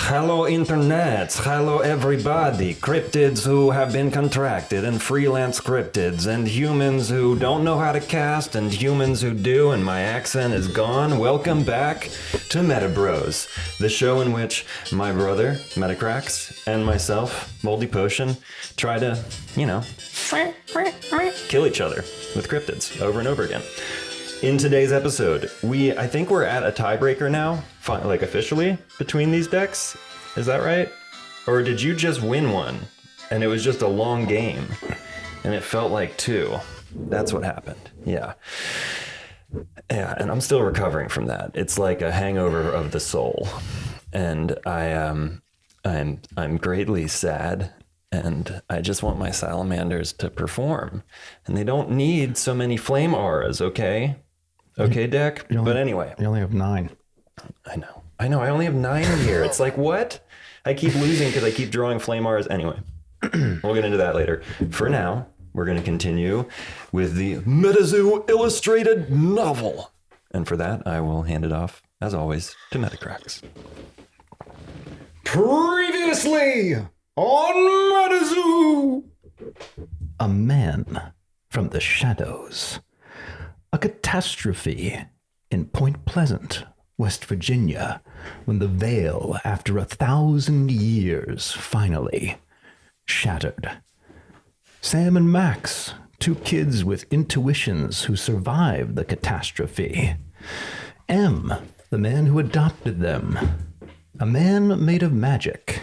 Hello internets, hello everybody, cryptids who have been contracted and freelance cryptids and humans who don't know how to cast and humans who do and my accent is gone. Welcome back to MetaBroz, the show in which my brother, Metacrax, and myself, Moldy Potion, try to, kill each other with cryptids over and over again. In today's episode, I think we're at a tiebreaker now, like officially, between these decks. Is that right? Or did you just win one, and it was just a long game, and it felt like two? That's what happened. Yeah, and I'm still recovering from that. It's like a hangover of the soul, and I'm greatly sad. And I just want my salamanders to perform, and they don't need so many flame auras, okay? Okay, deck? But anyway. You only have 9. I know. I only have 9 here. It's like, what? I keep losing because I keep drawing flame auras. Anyway, we'll get into that later. For now, we're going to continue with the MetaZoo illustrated novel. And for that, I will hand it off, as always, to Metacrax. Previously on MetaZoo! A man from the shadows. A catastrophe in Point Pleasant, West Virginia, when the veil, after 1,000 years, finally shattered. Sam and Max, 2 kids with intuitions who survived the catastrophe. M, the man who adopted them. A man made of magic.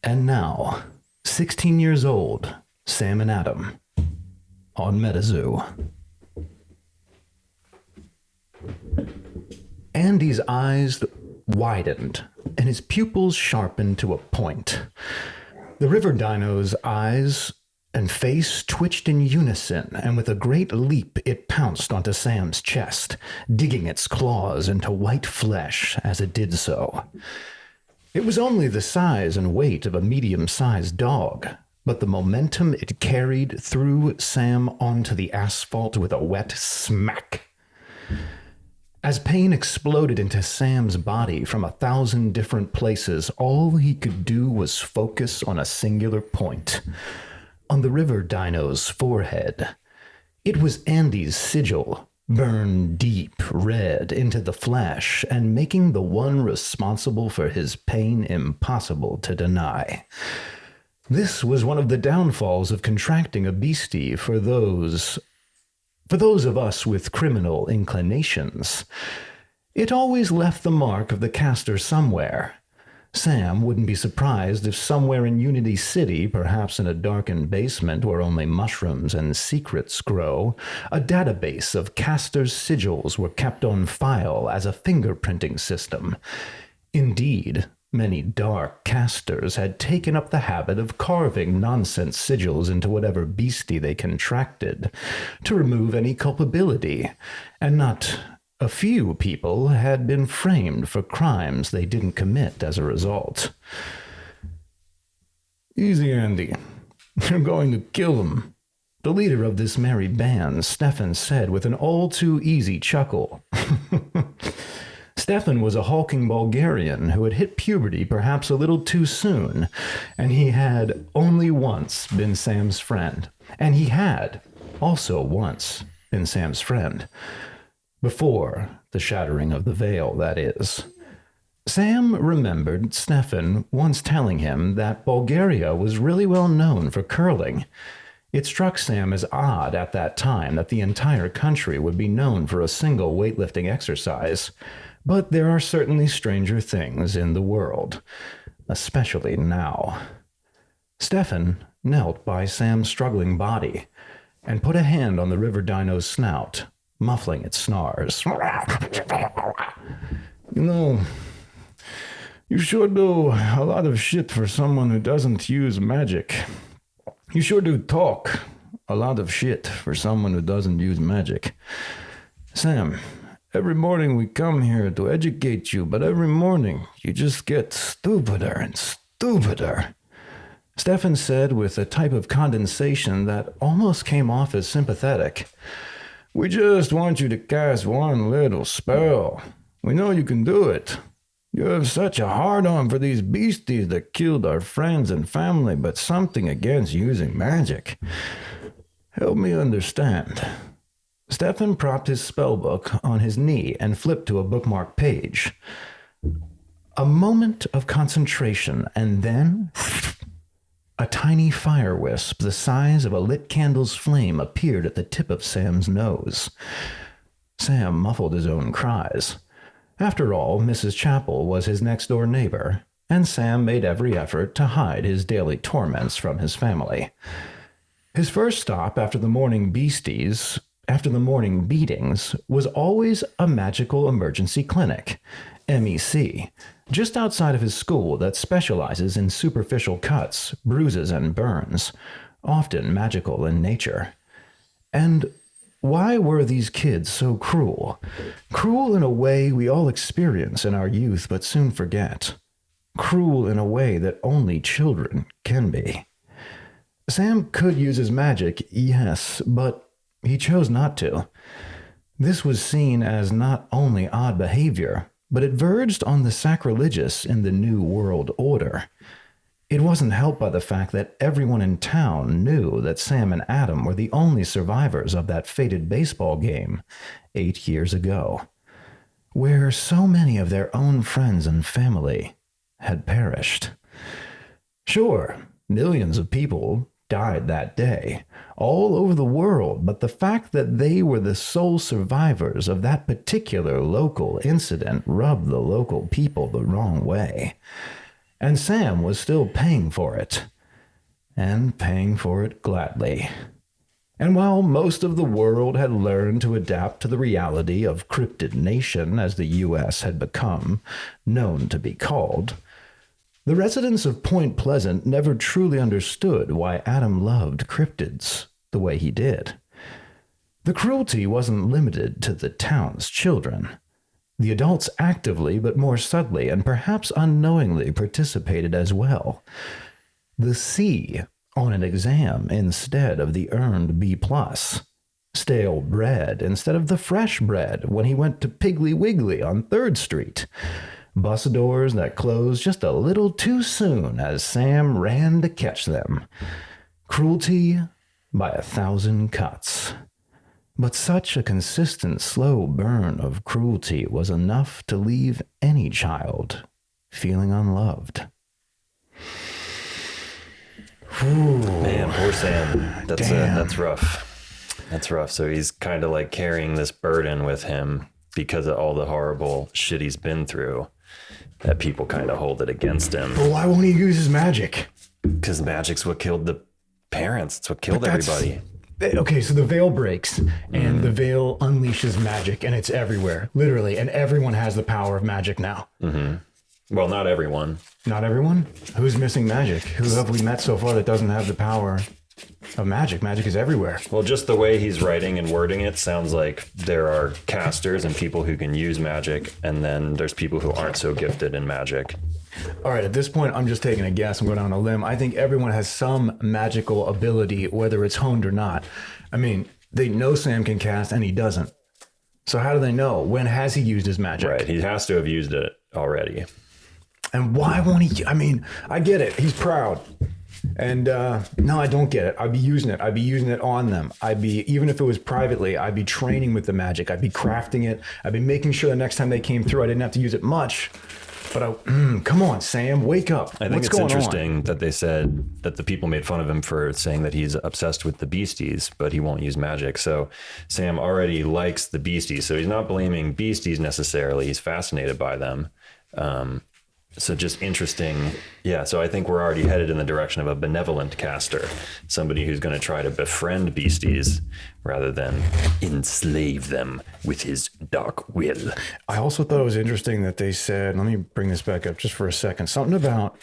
And now, 16 years old, Sam and Adam, on MetaZoo. Andy's eyes widened, and his pupils sharpened to a point. The river dino's eyes and face twitched in unison, and with a great leap it pounced onto Sam's chest, digging its claws into white flesh as it did so. It was only the size and weight of a medium-sized dog, but the momentum it carried threw Sam onto the asphalt with a wet smack. As pain exploded into Sam's body from 1,000 different places, all he could do was focus on a singular point, on the river dino's forehead. It was Andy's sigil, burned deep red into the flesh and making the one responsible for his pain impossible to deny. This was one of the downfalls of contracting a beastie for those of us with criminal inclinations. It always left the mark of the caster somewhere. Sam wouldn't be surprised if somewhere in Unity City, perhaps in a darkened basement where only mushrooms and secrets grow, a database of casters' sigils were kept on file as a fingerprinting system. Indeed, many dark casters had taken up the habit of carving nonsense sigils into whatever beastie they contracted to remove any culpability, and not a few people had been framed for crimes they didn't commit as a result. Easy, Andy. You're going to kill him. The leader of this merry band, Stefan, said with an all-too-easy chuckle. Stefan was a hulking Bulgarian who had hit puberty perhaps a little too soon, and he had only once been Sam's friend. And he had also once been Sam's friend. Before the shattering of the veil, that is. Sam remembered Stefan once telling him that Bulgaria was really well known for curling. It struck Sam as odd at that time that the entire country would be known for a single weightlifting exercise. But there are certainly stranger things in the world, especially now. Stefan knelt by Sam's struggling body and put a hand on the river dino's snout, muffling its snarls. You sure do a lot of shit for someone who doesn't use magic. You sure do talk a lot of shit for someone who doesn't use magic. Sam, every morning we come here to educate you, but every morning you just get stupider and stupider. Stefan said with a type of condensation that almost came off as sympathetic. We just want you to cast one little spell. We know you can do it. You have such a hard-on for these beasties that killed our friends and family, but something against using magic. Help me understand. Stefan propped his spellbook on his knee and flipped to a bookmark page. A moment of concentration, and then a tiny fire wisp the size of a lit candle's flame appeared at the tip of Sam's nose. Sam muffled his own cries. After all, Mrs. Chapel was his next-door neighbor, and Sam made every effort to hide his daily torments from his family. His first stop after the morning beatings, was always a magical emergency clinic, MEC, just outside of his school that specializes in superficial cuts, bruises, and burns, often magical in nature. And why were these kids so cruel? Cruel in a way we all experience in our youth but soon forget. Cruel in a way that only children can be. Sam could use his magic, yes, but he chose not to. This was seen as not only odd behavior, but it verged on the sacrilegious in the New World Order. It wasn't helped by the fact that everyone in town knew that Sam and Adam were the only survivors of that fated baseball game 8 years ago, where so many of their own friends and family had perished. Sure, millions of people died that day, all over the world, but the fact that they were the sole survivors of that particular local incident rubbed the local people the wrong way. And Sam was still paying for it, and paying for it gladly. And while most of the world had learned to adapt to the reality of Cryptid Nation, as the U.S. had become known to be called, the residents of Point Pleasant never truly understood why Adam loved cryptids the way he did. The cruelty wasn't limited to the town's children. The adults actively, but more subtly and perhaps unknowingly, participated as well. The C on an exam instead of the earned B+. Stale bread instead of the fresh bread when he went to Piggly Wiggly on 3rd Street. Bus doors that closed just a little too soon as Sam ran to catch them. Cruelty by 1,000 cuts. But such a consistent, slow burn of cruelty was enough to leave any child feeling unloved. Ooh. Man, poor Sam. That's rough. That's rough. So he's kind of like carrying this burden with him because of all the horrible shit he's been through, that people kind of hold it against him. But why won't he use his magic? Because magic's what killed the parents. It's what killed everybody. Okay, so the veil breaks, and the veil unleashes magic, and it's everywhere, literally, and everyone has the power of magic now. Mm-hmm. Well, not everyone. Not everyone? Who's missing magic? Who have we met so far that doesn't have the power of magic? Magic is everywhere. Well, just the way he's writing and wording it sounds like there are casters and people who can use magic, and then there's people who aren't so gifted in magic. All right, at this point, I'm just taking a guess. I'm going on a limb. I think everyone has some magical ability, whether it's honed or not. I mean, they know Sam can cast, and he doesn't. So how do they know? When has he used his magic? Right, he has to have used it already. And why won't he? I mean, I get it. He's proud. And no, I don't get it. I'd be using it. I'd be using it on them. Even if it was privately, I'd be training with the magic. I'd be crafting it. I'd be making sure the next time they came through, I didn't have to use it much. But come on, Sam, wake up. I think it's interesting that they said that the people made fun of him for saying that he's obsessed with the beasties, but he won't use magic. So Sam already likes the beasties. So he's not blaming beasties necessarily. He's fascinated by them. So just interesting. Yeah, so I think we're already headed in the direction of a benevolent caster, somebody who's going to try to befriend beasties rather than enslave them with his dark will. I also thought it was interesting that they said, let me bring this back up just for a second, something about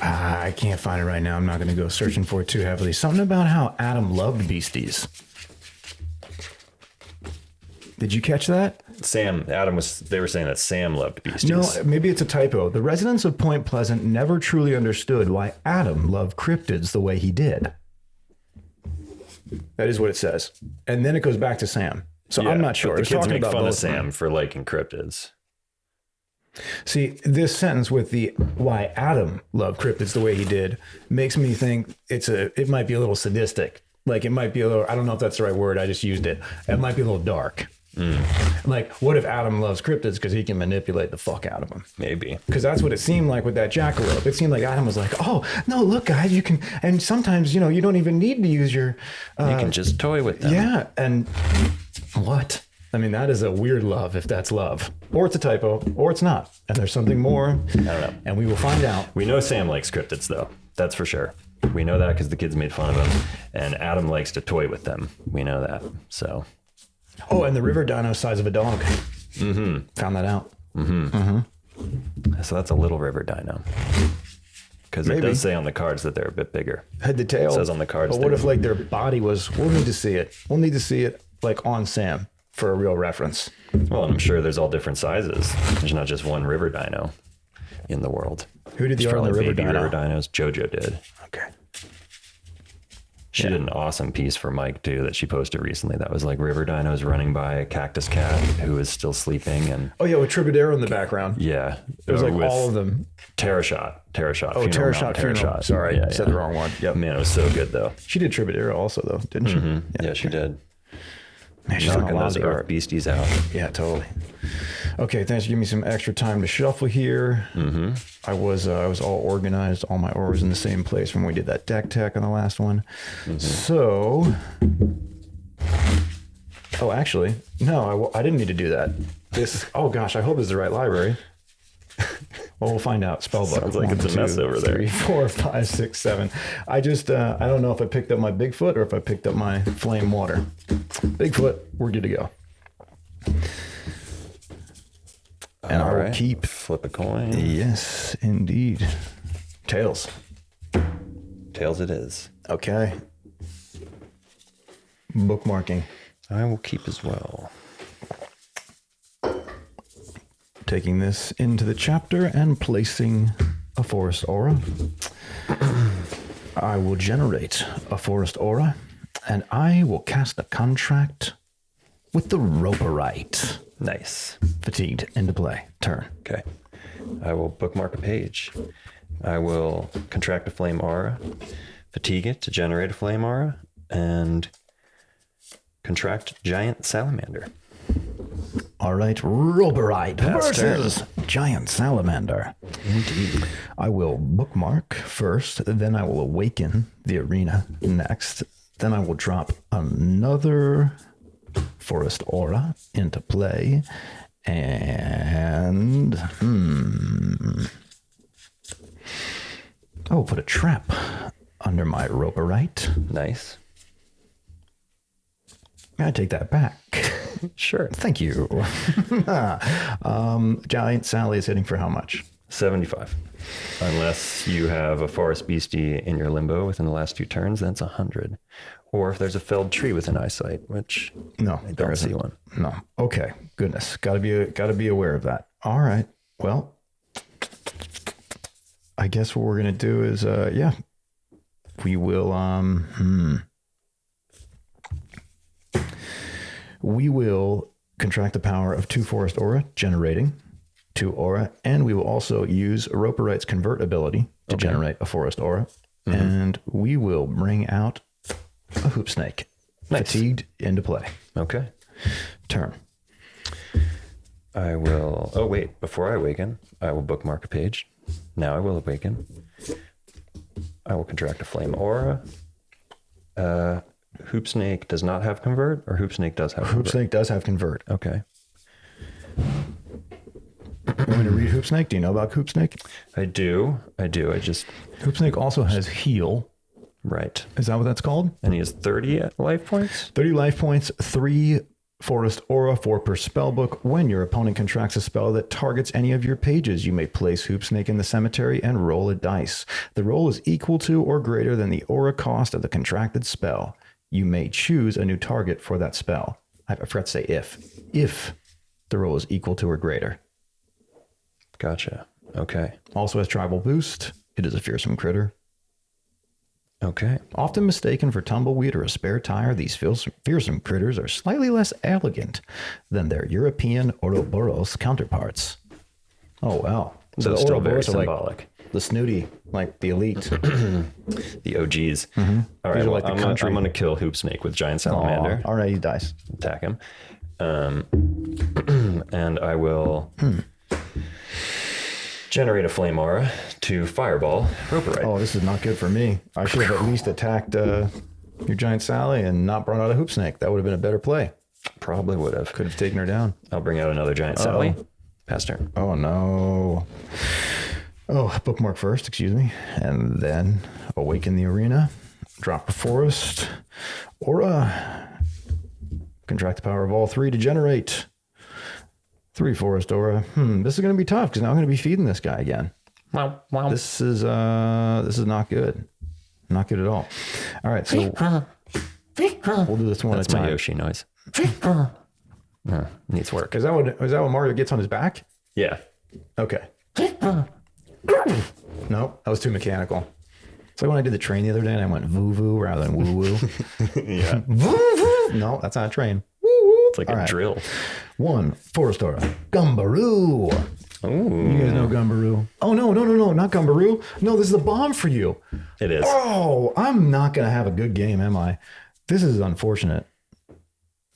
I can't find it right now. I'm not going to go searching for it too heavily. Something about how Adam loved beasties. Did you catch that? They were saying that Sam loved beasties. No, maybe it's a typo. The residents of Point Pleasant never truly understood why Adam loved cryptids the way he did. That is what it says. And then it goes back to Sam. So Yeah, I'm not sure. but the It's kids talking make about fun of both them. Sam for liking cryptids. See, this sentence with the why Adam loved cryptids the way he did makes me think it might be a little sadistic. Like it might be a little, I don't know if that's the right word. I just used it. It might be a little dark. Like, what if Adam loves cryptids because he can manipulate the fuck out of them? Maybe. Because that's what it seemed like with that jackalope. It seemed like Adam was like, oh, no, look, guys, you can, and sometimes, you know, you don't even need to use your... You can just toy with them. Yeah, and what? I mean, that is a weird love if that's love. Or it's a typo, or it's not. And there's something more. I don't know. And we will find out. We know Sam likes cryptids, though. That's for sure. We know that because the kids made fun of him. And Adam likes to toy with them. We know that. So... Oh, and the river dino size of a dog. Mm-hmm. Found that out. Mm-hmm. Mm-hmm. So that's a little river dino. Because it does say on the cards that they're a bit bigger. Head to tail. It says on the cards. But what if like their body was? We'll need to see it. We'll need to see it like on Sam for a real reference. Well, and I'm sure there's all different sizes. There's not just one river dino in the world. Who did the art on the river dino? River dinos. JoJo did. Okay. She did an awesome piece for Mike too that she posted recently. That was like river dinos running by a cactus cat who is still sleeping, and oh yeah, with Tribadero in the background. Yeah, it was like all of them. Terrashot. Oh, Terrashot. Sorry, I said the wrong one. Yep. Man, it was so good though. She did Tribadero also though, didn't she? Mm-hmm. Yeah, she did. Man, she's knocking those earth beasties out. Yeah, totally. Okay, thanks for giving me some extra time to shuffle here. Mm-hmm. I was all organized. All my auras in the same place when we did that deck tech on the last one. Mm-hmm. So, oh, actually, no, I didn't need to do that. Oh gosh, I hope this is the right library. Well, we'll find out. Spellbook. Sounds like it's a mess over there. 3, 4, 5, 6, 7. I don't know if I picked up my Bigfoot or if I picked up my flame water. Bigfoot, we're good to go. And I will keep. Flip a coin. Yes, indeed. Tails. Tails it is. Okay. Bookmarking. I will keep as well. Taking this into the chapter and placing a forest aura. I will generate a forest aura, and I will cast a contract with the Roperite. Nice. Fatigued into play. Turn. Okay. I will bookmark a page. I will contract a flame aura, fatigue it to generate a flame aura, and contract giant salamander. All right, Roperite Pass versus Giant Salamander. Indeed. I will bookmark first, then I will awaken the arena next. Then I will drop another forest aura into play. And I will put a trap under my Roperite. Nice. I take that back. Sure. Thank you. Giant Sally is hitting for how much? 75. Unless you have a forest beastie in your limbo within the last 2 turns, that's 100. Or if there's a felled tree within eyesight, which no, I don't see one. No. Okay. Goodness. Gotta be aware of that. All right. Well, I guess what we're gonna do is we will we will contract the power of 2 forest aura, generating 2 aura, and we will also use Roperite's convert ability to generate a forest aura, and we will bring out a hoop snake. Nice. Fatigued into play. Okay. Turn. I will... Oh, wait. Before I awaken, I will bookmark a page. Now I will awaken. I will contract a flame aura. Hoop snake does not have convert, or hoop snake does have convert? Hoop snake does have convert. Okay. You want me to read hoop snake? Do you know about hoop snake? I do. Hoop snake also has heal. Right. Is that what that's called? And he has 30 life points? 30 life points, 3 forest aura, 4 per spell book. When your opponent contracts a spell that targets any of your pages, you may place hoop snake in the cemetery and roll a dice. The roll is equal to or greater than the aura cost of the contracted spell. You may choose a new target for that spell. I forgot to say if the roll is equal to or greater. Gotcha. Okay. Also has tribal boost. It is a fearsome critter. Okay. Often mistaken for tumbleweed or a spare tire, these fearsome critters are slightly less elegant than their European Ouroboros counterparts. Oh, wow. So the it's still very Ouroboros are symbolic. like the snooty, like the elite. The OGs. All right, These are well, like the I'm country. going to kill Hoop Snake with Giant Salamander. All right, he dies. Attack him. And I will generate a flame aura to fireball Roperite. Oh, this is not good for me. I should have at least attacked your Giant Sally and not brought out a Hoop Snake. That would have been a better play. Probably would have. Could have taken her down. I'll bring out another Giant Sally. Pass turn. Oh, no. Oh, bookmark first, excuse me. And then awaken the arena. Drop a forest. Aura. Contract the power of all three to generate 3 forest aura. This is going to be tough because now I'm going to be feeding this guy again. Wow. This is not good. Not good at all. All right, so we'll do this one That's at a time. my Yoshi noise. Needs work. Is that what Mario gets on his back? Yeah. Okay. No, that was too mechanical. It's like when I did the train the other day and I went voo voo rather than woo woo. Yeah. Voo voo. No, that's not a train. Woo woo. It's like a drill. 1 forest aura. Gumbaroo. Ooh. You guys know Gumbaroo? Oh, no, not Gumbaroo. No, this is a bomb for you. It is. Oh, I'm not going to have a good game, am I? This is unfortunate.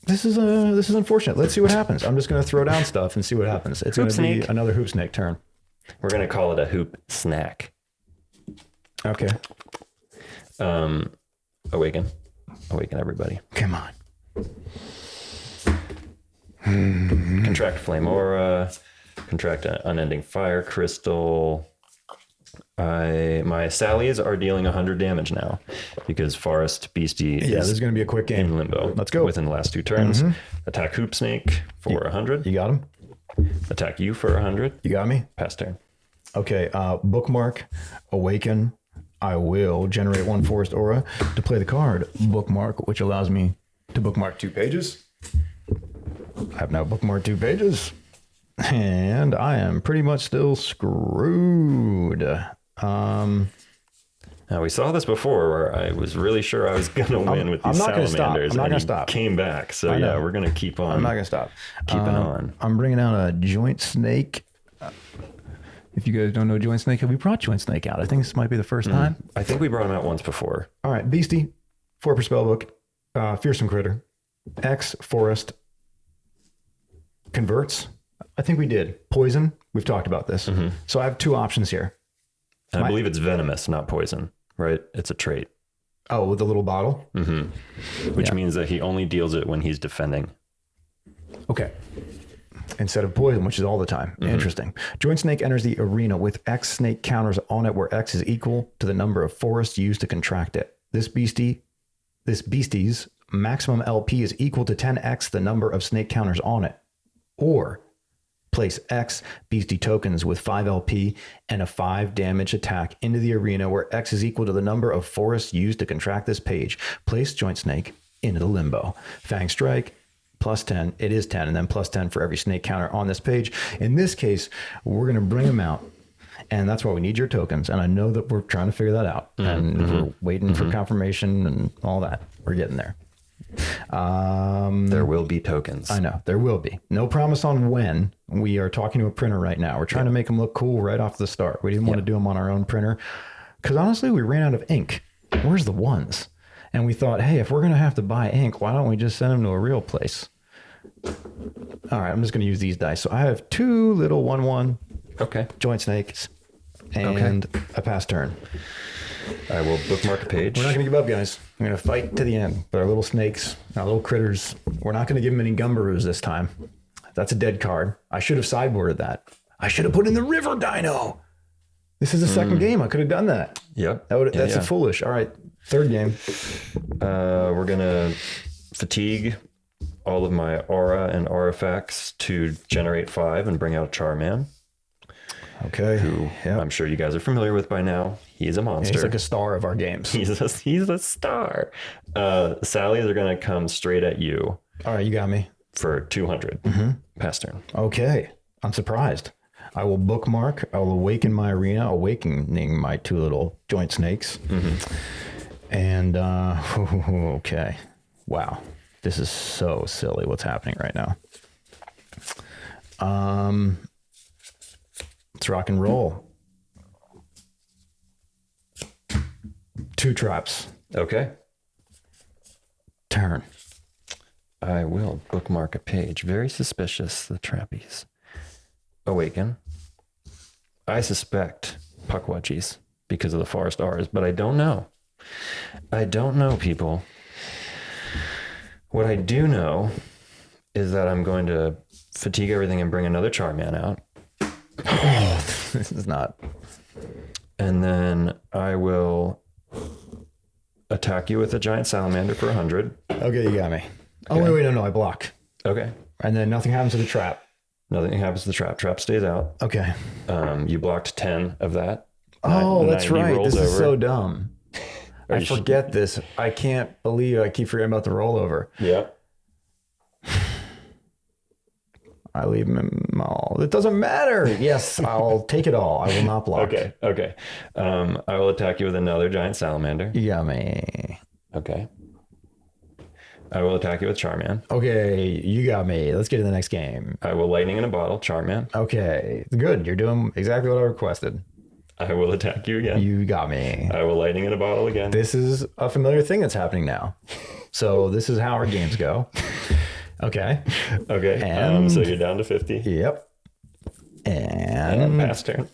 This is unfortunate. Let's see what happens. I'm just going to throw down stuff and see what happens. It's going to be another Hoop Snake turn. We're going to call it a Hoop Snack. Okay. Awaken everybody. Come on. Contract Flame Aura. Contract an Unending Fire Crystal. My Sallies are dealing 100 damage now because Forest Beastie This is is going to be a quick game. in limbo. Let's go. Within the last 2 turns. Attack Hoop Snake for 100. You got him? Attack you for 100. You got me? Pass turn. Okay. Bookmark, awaken. I will generate 1 forest aura to play the card bookmark, which allows me to bookmark 2 pages. I have now bookmarked 2 pages. And I am pretty much still screwed. Now, we saw this before where I was really sure I was going to win with these salamanders. I'm not going to and stop. Came back. So, yeah, we're going to keep on. I'm not going to stop. Keeping on. I'm bringing out a joint snake. If you guys don't know joint snake, have we brought joint snake out? I think this might be the first time. I think we brought him out once before. All right, Beastie, 4 per spellbook, fearsome critter, X forest, converts. I think we did. Poison, we've talked about this. So I have 2 options here. And I believe it's venomous, not poison, right? It's a trait. Oh, with the little bottle? Which means that he only deals it when he's defending. Okay. Instead of poison, which is all the time. Interesting. Joint snake enters the arena with X snake counters on it where X is equal to the number of forests used to contract it. This beastie's maximum LP is equal to 10x the number of snake counters on it. Or place X beastie tokens with 5 LP and a 5 damage attack into the arena where X is equal to the number of forests used to contract this page. Place joint snake into the limbo. Fang strike, plus 10. It is 10, and then plus 10 for every snake counter on this page. In this case, we're going to bring them out. And that's why we need your tokens. And I know that we're trying to figure that out. And we're waiting for confirmation and all that. We're getting there. There will be tokens. I know. There will be. No promise on when. We are talking to a printer right now. We're trying to make them look cool right off the start. We didn't want to do them on our own printer. Because honestly, we ran out of ink. Where's the ones? And we thought, hey, if we're going to have to buy ink, why don't we just send them to a real place? All right, I'm just going to use these dice. So I have 2 little 1/1 joint snakes and a pass turn. I will bookmark a page. We're not going to give up, guys. We're going to fight to the end. But our little snakes, our little critters, we're not going to give them any Gumbaroos this time. That's a dead card. I should have sideboarded that. I should have put in the River Dino. This is the second game. I could have done that. Yep. That's foolish. All right, third game. We're going to fatigue all of my aura and artifacts to generate 5 and bring out Charman. Okay. Who I'm sure you guys are familiar with by now. He's a monster. He's like a star of our games. He's a star. Sallies are going to come straight at you. All right, you got me. For 200. Pass turn. Okay. I'm surprised. I will bookmark. I will awaken my arena, awakening my 2 little joint snakes. And, okay. Wow. This is so silly what's happening right now. Let's rock and roll. 2 traps. Okay. Turn. I will bookmark a page. Very suspicious, the trappies. Awaken. I suspect Puckwudgies because of the forest R's, but I don't know. I don't know, people. What I do know is that I'm going to fatigue everything and bring another Charman out. Oh, this is not. And then I will attack you with a giant salamander for 100. Okay, you got me. Okay. Oh, wait, no, I block. Okay. And then nothing happens to the trap. Nothing happens to the trap. Trap stays out. Okay. You blocked 10 of that. Oh, that's 90 right. rolls This is over. so dumb. Or I you should- forget this. I can't believe I keep forgetting about the rollover. Yeah. I leave them all. It doesn't matter. Yes, I'll take it all. I will not block. Okay. I will attack you with another giant salamander. You got me. Okay. I will attack you with Charman. Okay, you got me. Let's get to the next game. I will lightning in a bottle, Charman. Okay, good. You're doing exactly what I requested. I will attack you again. You got me. I will lightning in a bottle again. This is a familiar thing that's happening now. So this is how our games go. Okay. Okay. And- So you're down to 50. Yep. And And pass turn.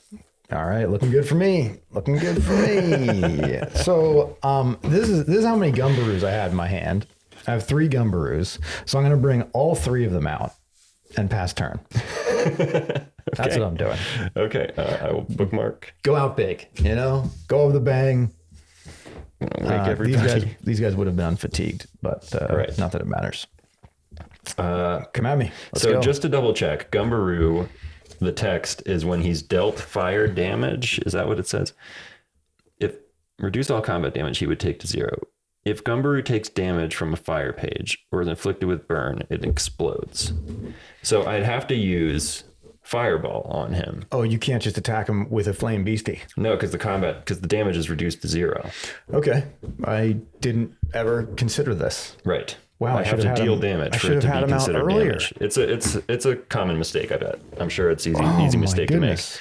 all right, looking good for me. Looking good for me. So this is how many Gumbaroos I had in my hand. I have 3 Gumbaroos, so I'm going to bring all 3 of them out and pass turn. That's what I'm doing. Okay. I will bookmark. Go out big, go over the bang. Wake everybody. These guys would have been unfatigued, but Right. not that it matters. Come at me. Let's So go. just to double check, Gumbaroo, the text is when he's dealt fire damage. Is that what it says? If reduce all combat damage, he would take to 0. If Gumbaroo takes damage from a fire page or is inflicted with burn, it explodes. So I'd have to use Fireball on him. Oh, you can't just attack him with a flame beastie. No, because the damage is reduced to 0. Okay. I didn't ever consider this. Right. Wow, I I have should to have had deal him- damage I for should it have to had be him out considered earlier. damage. It's a common mistake, I bet. I'm sure it's easy Oh, mistake my to make. goodness.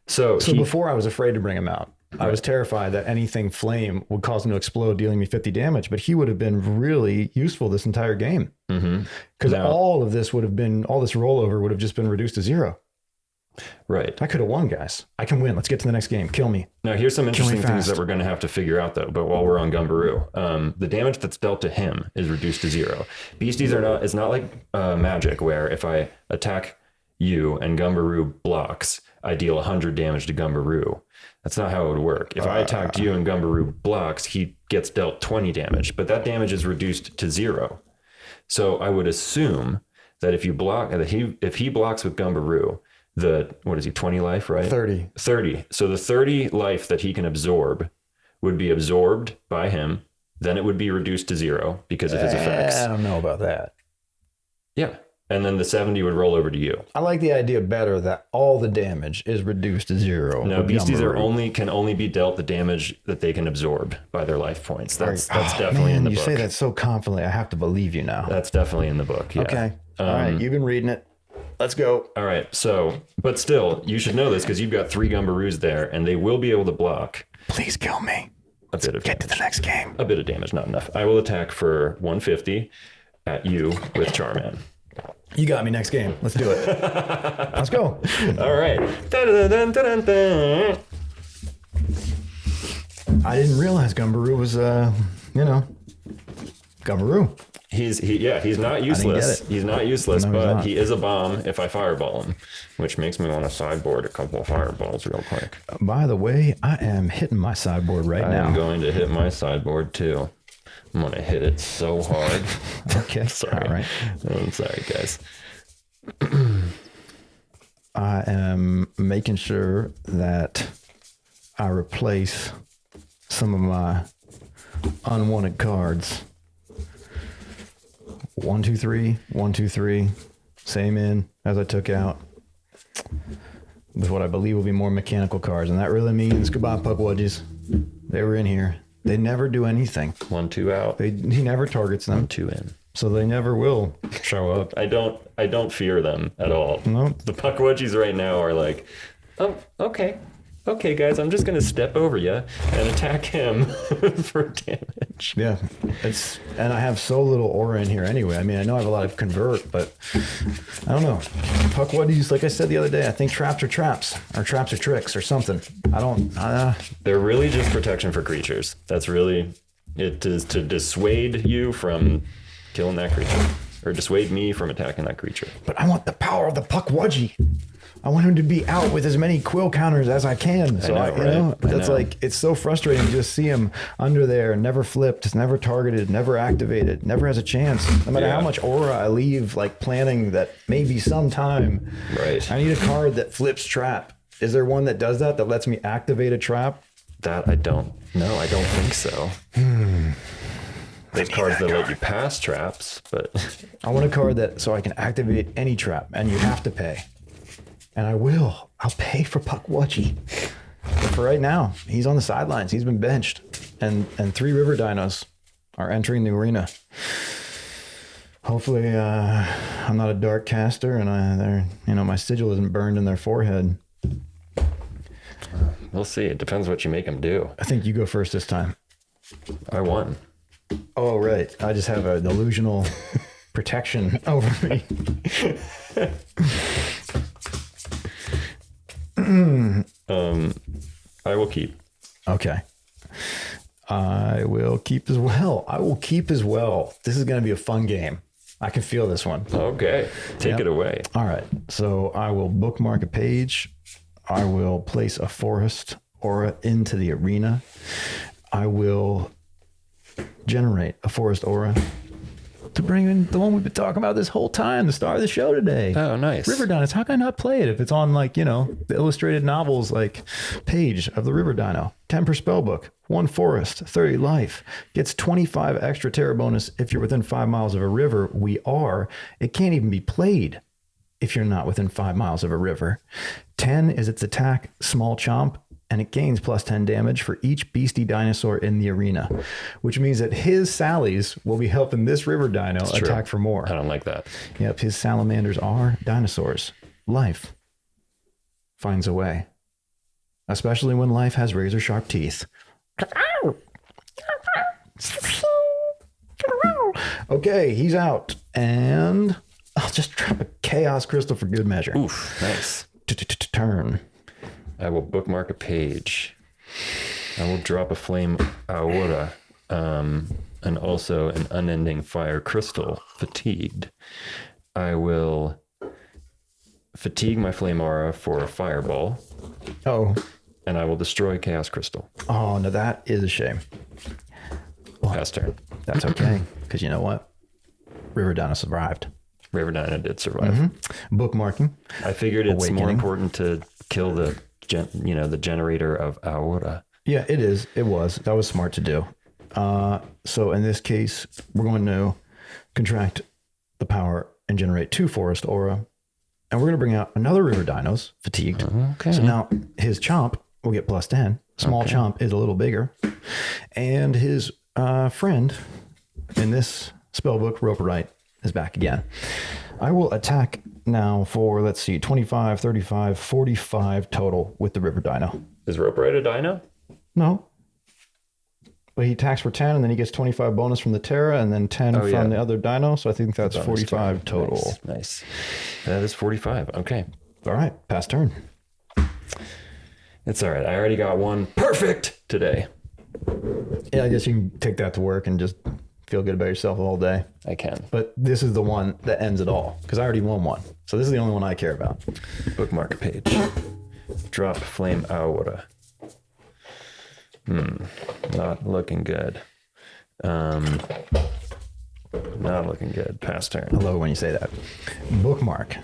So Before I was afraid to bring him out. I was terrified that anything flame would cause him to explode, dealing me 50 damage, but he would have been really useful this entire game. Because all of this would have been, all this rollover would have just been reduced to 0. right. I could have won, guys. I can win. Let's get to the next game. Kill me. Now, here's some interesting things fast. that we're going to have to figure out, though. But while we're on Gumbaroo, the damage that's dealt to him is reduced to 0. Beasties are not. It's not like magic, where if I attack you and Gumbaroo blocks, I deal 100 damage to Gumbaroo. That's not how it would work. If I attacked you and Gumbaroo blocks, he gets dealt 20 damage, but that damage is reduced to 0. So I would assume that if he blocks with Gumbaroo, what is he, 20 life, right? 30. 30. So the 30 life that he can absorb would be absorbed by him. Then it would be reduced to 0 because of his effects. I don't know about that. Yeah. And then the 70 would roll over to you. I like the idea better that all the damage is reduced to 0. No, with beasties Gumbaroo. can only be dealt the damage that they can absorb by their life points. That's definitely in the you book. say that so confidently. I have to believe you now. That's definitely in the book. Yeah. Okay. All right. You've been reading it. Let's go. All right. So, but still, you should know this because you've got 3 Gumbaroos there, and they will be able to block Please kill me. a bit of Get to the next game. a bit of damage, not enough. I will attack for 150 at you with Charman. You got me. Next game. Let's do it. Let's go. All right. Dun-dun-dun-dun-dun-dun. I didn't realize Gumbaroo was, Gumbaroo. He's not useless. it. He's not useless, No, he's but not. he is a bomb if I fireball him, which makes me want to sideboard a couple of fireballs real quick. By the way, I am hitting my sideboard right I am now. going to hit my sideboard too. I'm going to hit it so hard. Okay. Sorry. All right. I'm sorry, guys. I am making sure that I replace some of my unwanted cards. 1, 2, 3, 1, 2, 3. Same in as I took out. With what I believe will be more mechanical cards. And that really means goodbye, Puckwudgies. They were in here. They never do anything. 1-2 out. He never targets them. 2 in. So they never will show up. I don't fear them at all. Nope. The Pukwudgies right now are like, oh, okay, guys, I'm just gonna step over you and attack him for damage. Yeah, and I have so little aura in here anyway. I mean, I know I have a lot of convert, but I don't know. Pukwudgies, like I said the other day, I think traps are tricks or something. They're really just protection for creatures. That's really it, is to dissuade you from killing that creature, or dissuade me from attacking that creature. But I want the power of the Pukwudgie. I want him to be out with as many quill counters as I can. So that's like, it's so frustrating to just see him under there, never flipped, never targeted, never activated, never has a chance. No matter how much aura I leave, like planning that maybe sometime. Right. I need a card that flips trap. Is there one that does that lets me activate a trap? That I don't think so. There's cards that let you pass traps, but I want a card so I can activate any trap, and you have to pay. And I will. I'll pay for Pukwudgie. But for right now, he's on the sidelines. He's been benched. And 3 river dinos are entering the arena. Hopefully, I'm not a dark caster and my sigil isn't burned in their forehead. we'll see. It depends what you make them do. I think you go first this time. I won. Oh, right. I just have a delusional protection over me. I will keep. Okay. I will keep as well. This is going to be a fun game. I can feel this one. Okay. Take it away. All right. So I will bookmark a page. I will place a forest aura into the arena. I will generate a forest aura to bring in the one we've been talking about this whole time, the star of the show today. Oh, nice. River Dinos. How can I not play it if it's on, like, the illustrated novels page of the River Dino? 10 per spell book, 1 forest, 30 life. Gets 25 extra terror bonus if you're within 5 miles of a river. We are. It can't even be played if you're not within 5 miles of a river. 10 is its attack, small chomp, and it gains plus 10 damage for each beastie dinosaur in the arena, which means that his sallies will be helping this river dino attack for more. I don't like that. Yep, his salamanders are dinosaurs. Life finds a way, especially when life has razor sharp teeth. Okay, he's out, and I'll just drop a chaos crystal for good measure. Oof, nice. Turn. I will bookmark a page. I will drop a flame aura, and also an unending fire crystal, fatigued. I will fatigue my flame aura for a fireball. Oh. And I will destroy chaos crystal. Oh, no, that is a shame. Well, pass turn. That's okay, because you know what? River Dino survived. River Dino did survive. Mm-hmm. Bookmarking. I figured it's more important to kill the generator of aura. Yeah, it is. It was. That was smart to do. So in this case, we're going to contract the power and generate 2 forest aura. And we're going to bring out another river dinos, fatigued. Okay. So now his chomp will get plus 10. Small chomp is a little bigger. And his friend in this spellbook, Roperite, is back again. I will attack now for, 25, 35, 45 total with the river dino. Is Roperite a dino? No. But he attacks for 10, and then he gets 25 bonus from the Terra, and then 10 from the other dino. So I think that's bonus 45 total. Nice. That is 45. Okay. All right. Pass turn. It's all right. I already got one perfect today. Yeah, I guess you can take that to work and just feel good about yourself all day. I can. But this is the one that ends it all, because I already won one. So this is the only one I care about. Bookmark page. Drop flame aura. Not looking good. Not looking good. Pass turn. I love it when you say that. Bookmark.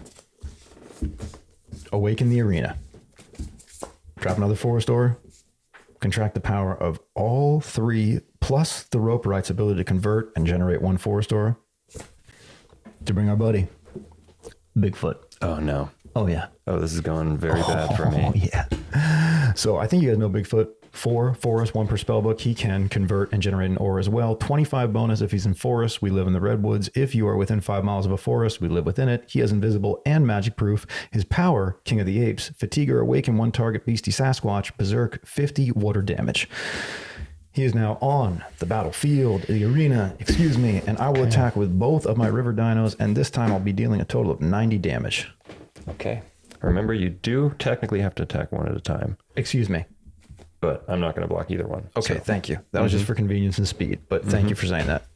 Awaken the arena. Drop another forest aura. Contract the power of all 3 plus the Roperite's ability to convert and generate 1 forest aura to bring our buddy Bigfoot. Oh no. Oh yeah. Oh, this is going very bad for me. Oh yeah. So I think you guys know Bigfoot 4 forest, 1 per spellbook. He can convert and generate an aura as well. 25 bonus if he's in forest. We live in the redwoods. If you are within 5 miles of a forest, we live within it. He is invisible and magic proof. His power, King of the Apes, fatigue or awaken 1 target beastie Sasquatch, berserk 50 water damage. He is now on the battlefield, the arena, and I will attack with both of my river dinos, and this time I'll be dealing a total of 90 damage. Okay. Remember, you do technically have to attack one at a time. Excuse me. But I'm not going to block either one. Okay, so. Thank you. That was just for convenience and speed, but thank you for saying that.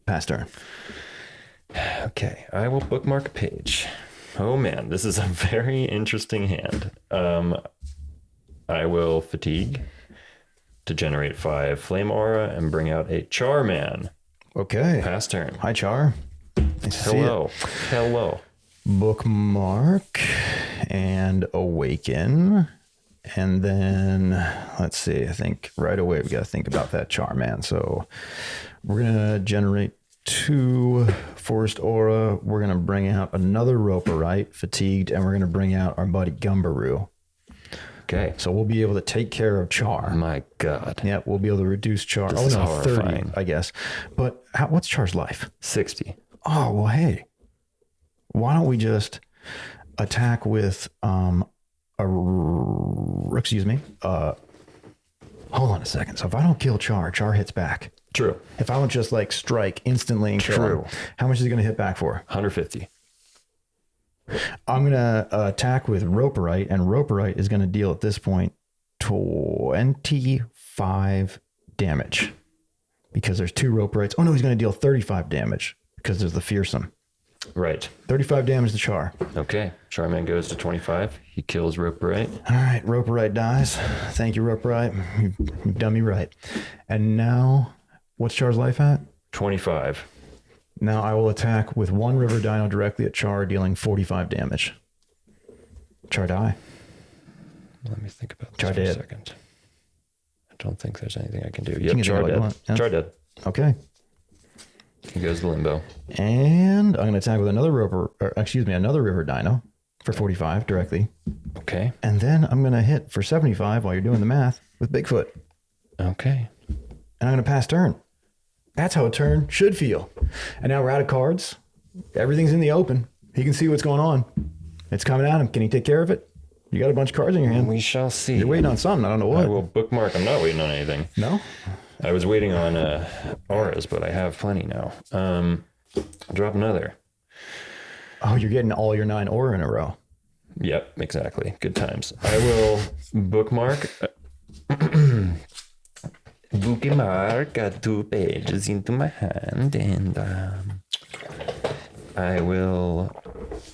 Pass turn. Okay, I will bookmark a page. Oh man, this is a very interesting hand. I will fatigue to generate 5 flame aura and bring out a Charman. Okay. Pass turn. Hi, Char. Nice to see you. Hello. Bookmark and awaken. And then, let's see, I think right away we got to think about that Charman. So we're going to generate 2 forest aura. We're going to bring out another Roperite, fatigued, and we're going to bring out our buddy Gumbaroo. Okay. So we'll be able to take care of Char. My God. Yeah, we'll be able to reduce Char. This is horrifying. 30, I guess. But what's Char's life? 60. Oh, well, hey. Why don't we just attack with hold on a second. So if I don't kill Char, Char hits back. True. If I don't just like strike instantly and kill him, how much is he going to hit back for? 150. I'm going to attack with Roperite, and Roperite is going to deal at this point 25 damage because there's 2 Roperites. Oh no, he's going to deal 35 damage because there's the fearsome. Right. 35 damage to Char. Okay. Charman goes to 25. He kills Roperite. All right. Roperite dies. Thank you, Roperite. You've done me right. And now, what's Char's life at? 25. Now I will attack with 1 river dino directly at Char, dealing 45 damage. Char die. Let me think about this Char for a dead. second. I don't think there's anything I can do. Yep, Char dead. Yeah. Char dead. Okay. He goes to limbo. And I'm going to attack with another another river dino for 45 directly. Okay. And then I'm going to hit for 75 while you're doing the math with Bigfoot. Okay. And I'm going to pass turn. That's how a turn should feel. And now we're out of cards. Everything's in the open. He can see what's going on. It's coming at him. Can he take care of it? You got a bunch of cards in your hand. We shall see. You're waiting on something. I don't know what. I will bookmark. I'm not waiting on anything. No? I was waiting on auras, but I have plenty now. I'll drop another. Oh, you're getting all your 9 aura in a row. Yep, exactly. Good times. I will bookmark. Bookmark 2 pages into my hand, and I will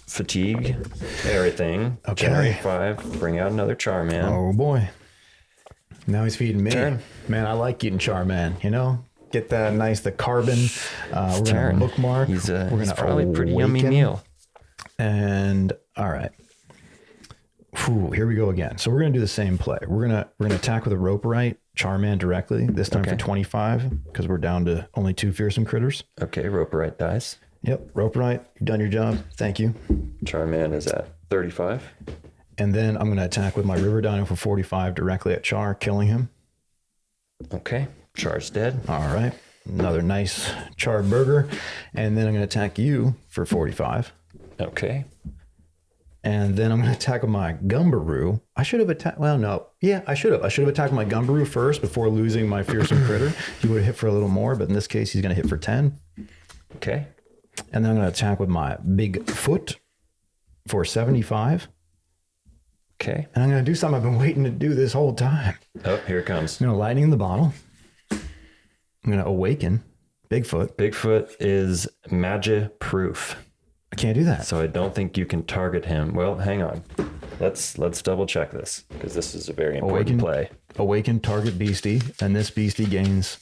fatigue everything. Okay. Generate 5. Bring out another Charman. Oh boy. Now he's feeding me. Turn. Man, I like getting Charman, Get that the carbon. We're going to bookmark. He's we're probably a pretty yummy meal. And all right. Whew, here we go again. So we're going to do the same play. We're going to attack with a Roperite, Charman directly, this time for 25 because we're down to only 2 fearsome critters. Okay, Roperite dies. Yep, Roperite, you've done your job. Thank you. Charman is at 35. And then I'm going to attack with my River Dino for 45 directly at Char, killing him. Okay, Char's dead. All right, another nice Char burger. And then I'm going to attack you for 45. Okay. And then I'm going to attack with my Gumbaroo. I should have attacked, well, no. Yeah, I should have. I should have attacked my Gumbaroo first before losing my fearsome critter. He would have hit for a little more, but in this case, he's going to hit for 10. Okay. And then I'm going to attack with my Bigfoot for 75. Okay. And I'm going to do something I've been waiting to do this whole time. Oh, here it comes. I'm going to lightning the bottle. I'm going to awaken Bigfoot. Bigfoot is magic proof. I can't do that. So I don't think you can target him. Well, hang on. Let's double check this because this is a very important play. Awaken target beastie, and this beastie gains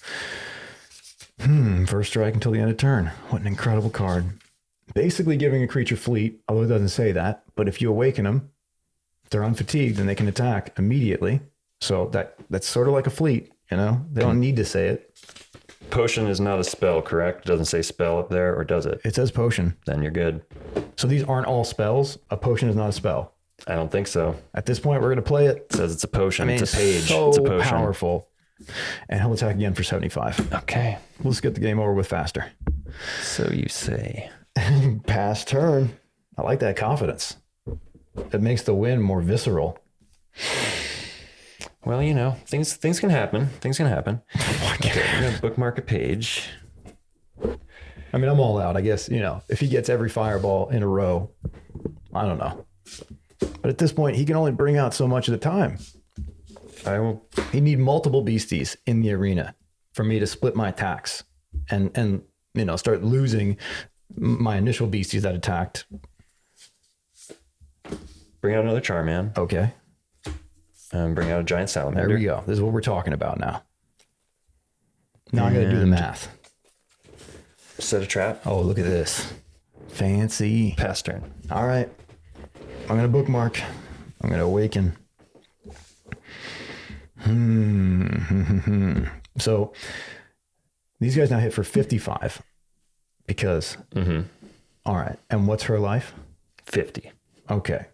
first strike until the end of turn. What an incredible card. Basically giving a creature fleet, although it doesn't say that. But if you awaken them, if they're unfatigued, then they can attack immediately. So that's sort of like a fleet, They don't need to say it. Potion is not a spell, correct? It doesn't say spell up there, or does it? It says potion. Then you're good. So these aren't all spells. A potion is not a spell. I don't think so. At this point, we're going to play it. It says it's a potion. I mean, it's a page. so it's a potion. powerful. And he'll attack again for 75. Okay. Let's get the game over with faster. So you say. Pass turn. I like that confidence. It makes the win more visceral. Well, you know, things can happen. Things can happen. Okay, I'm going to bookmark a page. I mean, I'm all out. I guess, you know, if he gets every fireball in a row, I don't know. But at this point, he can only bring out so much at a time. I will. He need multiple beasties in the arena for me to split my attacks and you know, start losing my initial beasties that attacked. Bring out another Charman. Okay. Bring out a giant salamander. There we go. This is what we're talking about now. Now I got to do the math. Set a trap. Oh, look at this. Fancy. Pass turn. All right. I'm going to bookmark. I'm going to awaken. So these guys now hit for 55 because. All right. And what's her life? 50. Okay.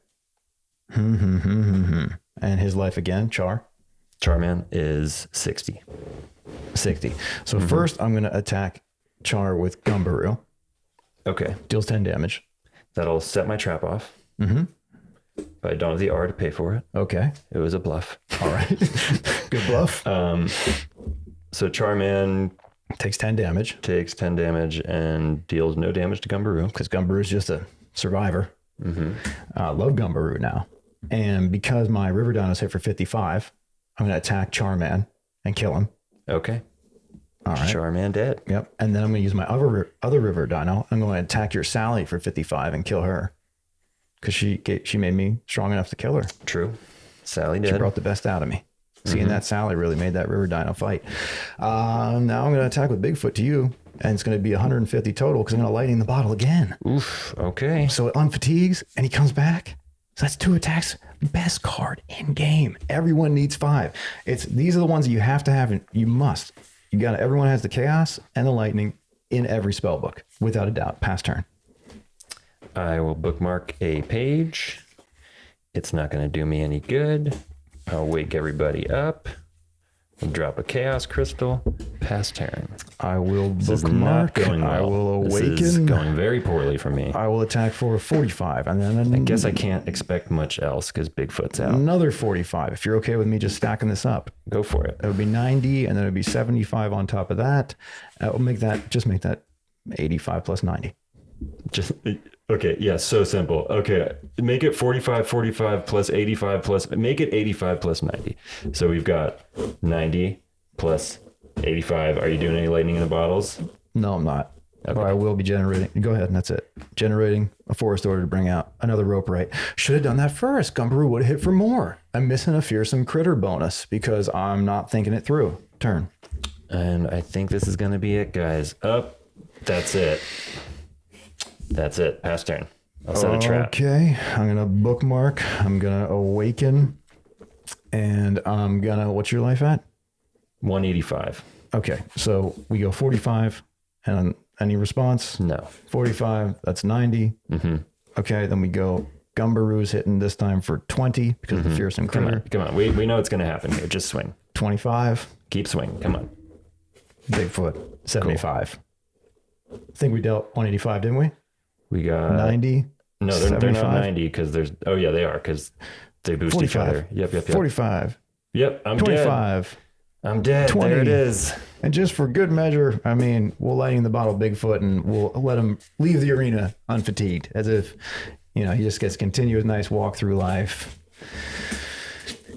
And his life again, Charman is 60. 60. So first I'm going to attack Char with Gumbaroo. Okay. Deals 10 damage. That'll set my trap off. But I don't have the R to pay for it. Okay. It was a bluff. All right. Good bluff. So Charman Takes 10 damage. takes 10 damage and deals no damage to Gumbaroo. Because Gumbaroo is just a survivor. I love Gumbaroo now. And because my River Dinos hit for 55, I'm going to attack Charman and kill him. Okay. All right. Charman dead. Yep. And then I'm going to use my other River Dino. I'm going to attack your Sally for 55 and kill her. Because she made me strong enough to kill her. True. Sally She dead. brought the best out of me. Seeing that Sally really made that River Dino fight. Now I'm going to attack with Bigfoot to you. And it's going to be 150 total because I'm going to lightning the bottle again. Oof. Okay. So it unfatigues and he comes back. So that's 2 attacks. Best card in game. Everyone needs 5. These are the ones that you have to have. And you must. Everyone has the chaos and the lightning in every spell book. Without a doubt. Pass turn. I will bookmark a page. It's not going to do me any good. I'll wake everybody up. I'll drop a chaos crystal. Pass turn. I will This is not bookmark. going well. I will This is awaken. going very poorly for me. I will attack for 45. And then I guess I can't expect much else because Bigfoot's out. another 45. If you're okay with me just stacking this up. Go for it. It would be 90 and then it would be 75 on top of that. That will make that 85 plus 90. Just okay. Yeah. So simple. Okay. Make it 45 plus 85 plus, make it 85 plus 90. So we've got 90 plus 85. Are you doing any lightning in the bottles? No, I'm not. Okay. But I will be generating. Go ahead, and that's it. Generating a forest order to bring out another rope right. Should have done that first. Gumbaroo would have hit for more. I'm missing a fearsome critter bonus because I'm not thinking it through. Turn. And I think this is going to be it, guys. Up. That's it. That's it. Pass turn. I'll set a trap. Okay. I'm going to bookmark. I'm going to awaken. And I'm going to, what's your life at? 185. Okay. So we go 45. And any response? No. 45. That's 90. Okay. Then we go Gumbaroo's hitting this time for 20 because of the fearsome critter. Come on. We know what's going to happen here. Just swing. 25. Keep swinging. Come on. Bigfoot, 75. I think we dealt 185, didn't we? We got 90. No, they're not 75. 90 because there's. Oh yeah, they are because they boost 45. each other. Yep. 45. Yep. I'm 25. dead. I'm dead. 20. There it is. And just for good measure, I mean, we'll lightning the bottle Bigfoot and we'll let him leave the arena unfatigued as if, you know, he just gets continuous nice walk through life.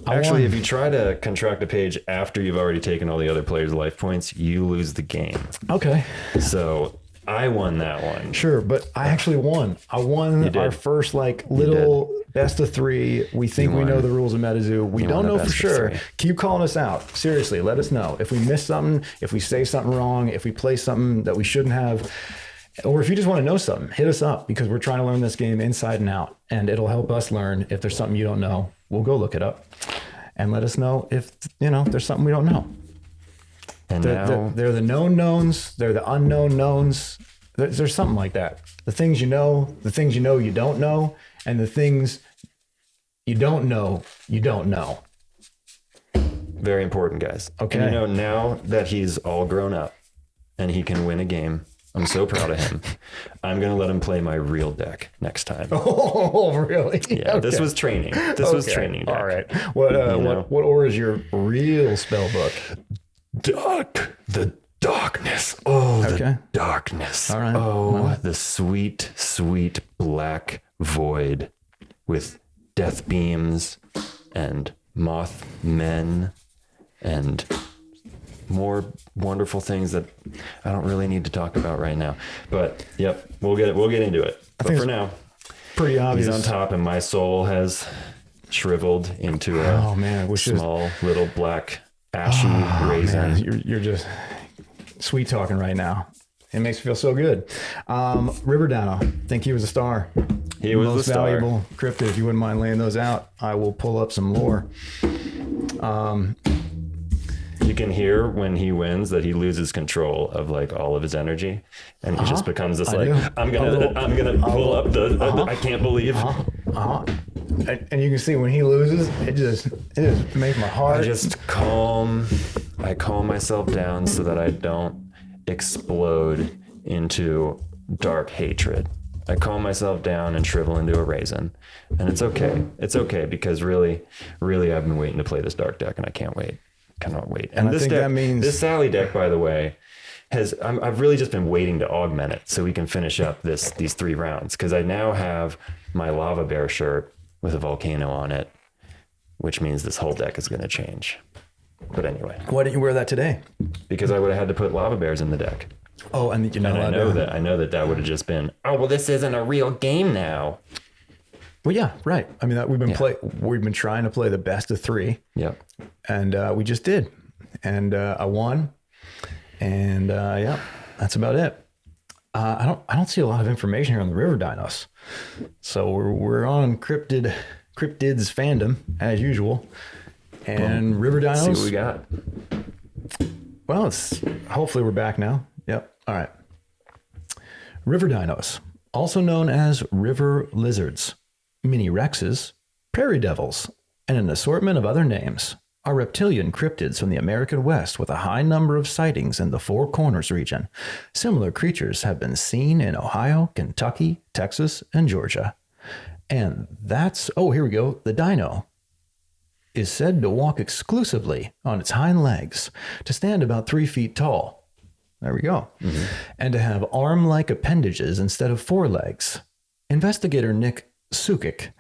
Actually, if you try to contract a page after you've already taken all the other players' life points, you lose the game. Okay. So I won that one. Sure, but I actually won. I won our first little best of 3. We think we know the rules of MetaZoo. We don't know for sure. Keep calling us out. Seriously, let us know. If we miss something, if we say something wrong, if we play something that we shouldn't have, or if you just want to know something, hit us up because we're trying to learn this game inside and out. And it'll help us learn. If there's something you don't know, we'll go look it up and let us know if, there's something we don't know. And now They're the known knowns. They're the unknown knowns. There's something like that. The things you know you don't know, and the things you don't know, you don't know. Very important, guys. Okay. And you know, now that he's all grown up and he can win a game, I'm so proud of him. I'm going to let him play my real deck next time. Oh, really? Yeah, Okay. this was training. This was training deck. All right. What order is your real spell book? The darkness. Oh, Okay. the darkness. All right. Oh, Well. the sweet, sweet black void with death beams and moth men and more wonderful things that I don't really need to talk about right now. But yep, we'll get into it. But for now, Pretty obvious. he's on top, and my soul has shriveled into a small little black ashy raisin. Man, you're just sweet talking right now. It makes me feel so good. River Dino, think he was a star. He was Most the star. valuable cryptid. If you wouldn't mind laying those out, I will pull up some lore. You can hear when he wins that he loses control of like all of his energy, and he just becomes this like, do. I'm gonna pull up the I can't believe. And you can see when he loses, it just makes my heart. I calm myself down so that I don't explode into dark hatred. I calm myself down and shrivel into a raisin, and it's okay. It's okay because really, I've been waiting to play this dark deck, and I can't wait. Cannot wait. And this I think deck, that means this Sally deck, by the way, I've really just been waiting to augment it so we can finish up these 3 rounds, because I now have my lava bear shirt with a volcano on it, which means this whole deck is going to change. But anyway, why didn't you wear that today? because I would have had to put lava bears in the deck. Oh, and you're not And allowed I know that would have just been, oh, well, this isn't a real game now. Well, yeah, right. I mean, we've been trying to play the best of 3. Yep. And we just did, and I won, and yeah, that's about it. I don't see a lot of information here on the river dinos, so we're on Cryptids fandom as usual, and river dinos. See what we got. Well, hopefully we're back now. Yep. All right. River dinos, also known as river lizards, mini rexes, prairie devils, and an assortment of other names, are reptilian cryptids from the American West with a high number of sightings in the Four Corners region. Similar creatures have been seen in Ohio, Kentucky, Texas, and Georgia. And here we go. The dino is said to walk exclusively on its hind legs, to stand about 3 feet tall. There we go. Mm-hmm. And to have arm-like appendages instead of forelegs. Investigator Nick Sukic,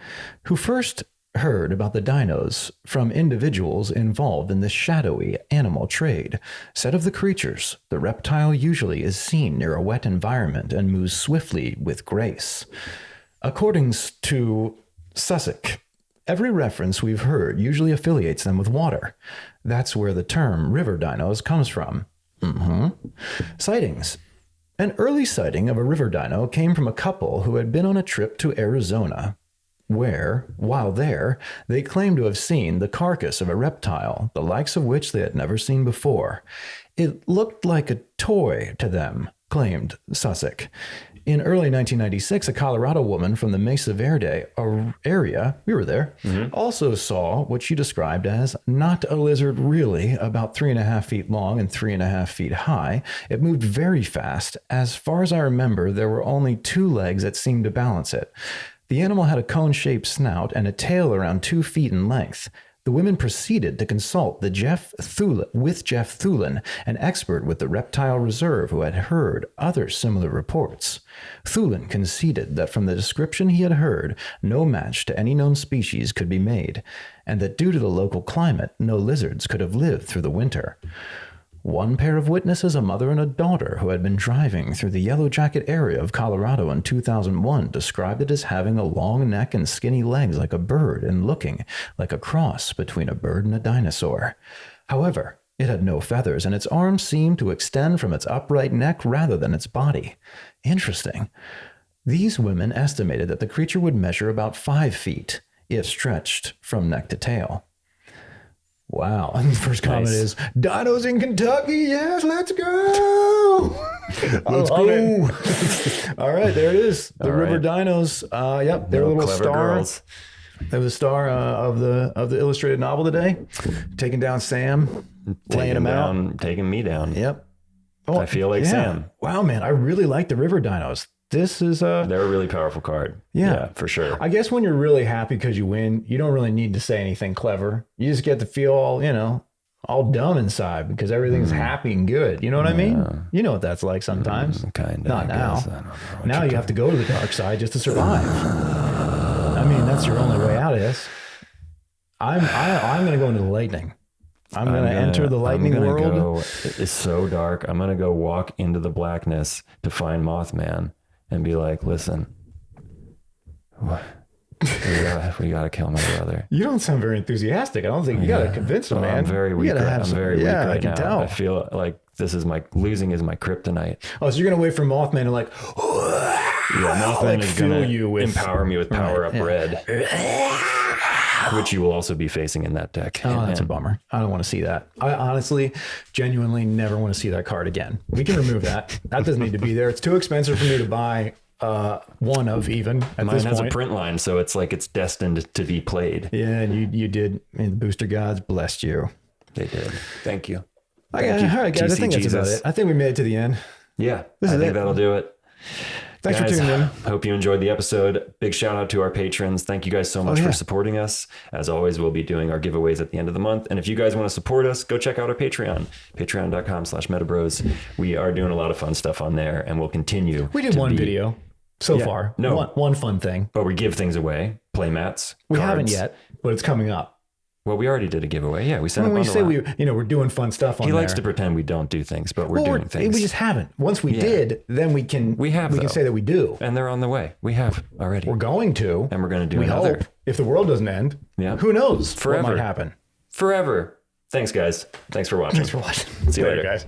who first heard about the dinos from individuals involved in the shadowy animal trade, said of the creatures, the reptile usually is seen near a wet environment and moves swiftly with grace. According to Susick, every reference we've heard usually affiliates them with water. That's where the term river dinos comes from. Sightings. An early sighting of a river dino came from a couple who had been on a trip to Arizona, where, while there, they claimed to have seen the carcass of a reptile, the likes of which they had never seen before. It looked like a toy to them, claimed Susick. In early 1996, a Colorado woman from the Mesa Verde area, we were there, also saw what she described as not a lizard really, about 3.5 feet long and 3.5 feet high. It moved very fast. As far as I remember, there were only 2 legs that seemed to balance it. The animal had a cone-shaped snout and a tail around 2 feet in length. The women proceeded to consult Jeff Thulin, an expert with the Reptile Reserve who had heard other similar reports. Thulin conceded that from the description he had heard, no match to any known species could be made, and that due to the local climate, no lizards could have lived through the winter. One pair of witnesses, a mother and a daughter who had been driving through the Yellow Jacket area of Colorado in 2001, described it as having a long neck and skinny legs like a bird and looking like a cross between a bird and a dinosaur. However, it had no feathers, and its arms seemed to extend from its upright neck rather than its body. Interesting. These women estimated that the creature would measure about 5 feet, if stretched from neck to tail. Wow. And the first comment is, dinos in Kentucky, yes, let's go! Let's go! All right, there it is. The river dinos. Yep, they're a little clever star. girls. that was the star of the illustrated novel today, taking down Sam, laying him out, taking me down. Yep. Oh, I feel like Sam. Wow, man, I really like the River Dinos. This is they're a really powerful card. Yeah, for sure. I guess when you're really happy because you win, you don't really need to say anything clever. You just get to feel all dumb inside because everything's happy and good. You know what I mean? You know what that's like sometimes. Kind of. Not now. Now you have to go to the dark side just to survive. I mean, that's your only way out of this. I'm going to go into the lightning. I'm going to enter the lightning world. It's so dark. I'm going to go walk into the blackness to find Mothman and be like, listen, what? We gotta kill my brother. You don't sound very enthusiastic. I don't think you gotta convince him, man. I'm very weak. I'm very weak right I can now. tell. I feel like losing is my kryptonite. Oh, so you're gonna wait for Mothman to like, Mothman is gonna empower me with power up red, which you will also be facing in that deck. Oh, that's a bummer. I don't want to see that. I honestly, genuinely never want to see that card again. We can remove that. That doesn't need to be there. It's too expensive for me to buy. One of even at Mine this has point. a print line, so it's like it's destined to be played. Yeah, and you did. And the booster gods blessed you. They did. Thank you. All right, guys. I think that's about it. I think we made it to the end. Yeah, I think that'll do it. Thanks for tuning in. Hope you enjoyed the episode. Big shout out to our patrons. Thank you guys so much for supporting us. As always, we'll be doing our giveaways at the end of the month. And if you guys want to support us, go check out our Patreon, patreon.com/MetaBroz. We are doing a lot of fun stuff on there, and we'll continue. We did one video so far. No, one fun thing. But we give things away. Play mats. We cards. haven't yet, but it's coming up. Well, we already did a giveaway. Yeah, we sent when we say we're doing fun stuff on there. He likes to pretend we don't do things, but we're doing things. We just haven't. Once we did, then we can say that we do. And they're on the way. We have already. We're going to. And we're going to do we another. Hope. If the world doesn't end, who knows what might happen. Forever. Thanks, guys. Thanks for watching. See you later, guys.